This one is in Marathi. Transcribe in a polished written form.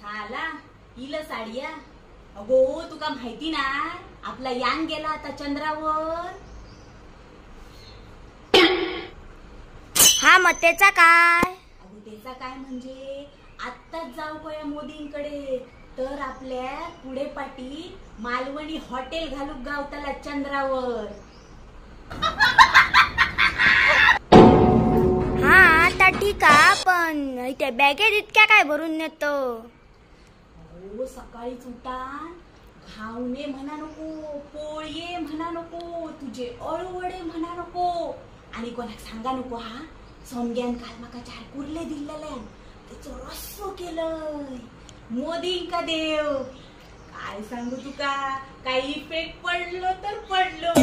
झाला इल साडिया। अगो तुका माहिती ना आपला यान गेला आता चंद्रावर। हा मग त्याचा काय? अगो त्याचा काय म्हणजे आत्ताच जाऊ का या मोदींकडे तर आपल्या पुढे पाठी मालवणी हॉटेल घालूक गावताला चंद्रावर। हा आता ठीक आहे पण त्या बॅगेत इतक्या काय भरून नेतो? हो सकाळीच उठान घावणे म्हणा नको, पोळये म्हणा नको, तुझे अळूवडे म्हणा नको आणि कोणाक सांगा नको हा सोमग्यान काल माका 4 कुर्ले दिलेले त्याचं रस्सो केलंय मोदी का देव। काय सांगू तुका काही इफेक्ट पडलो तर पडलो।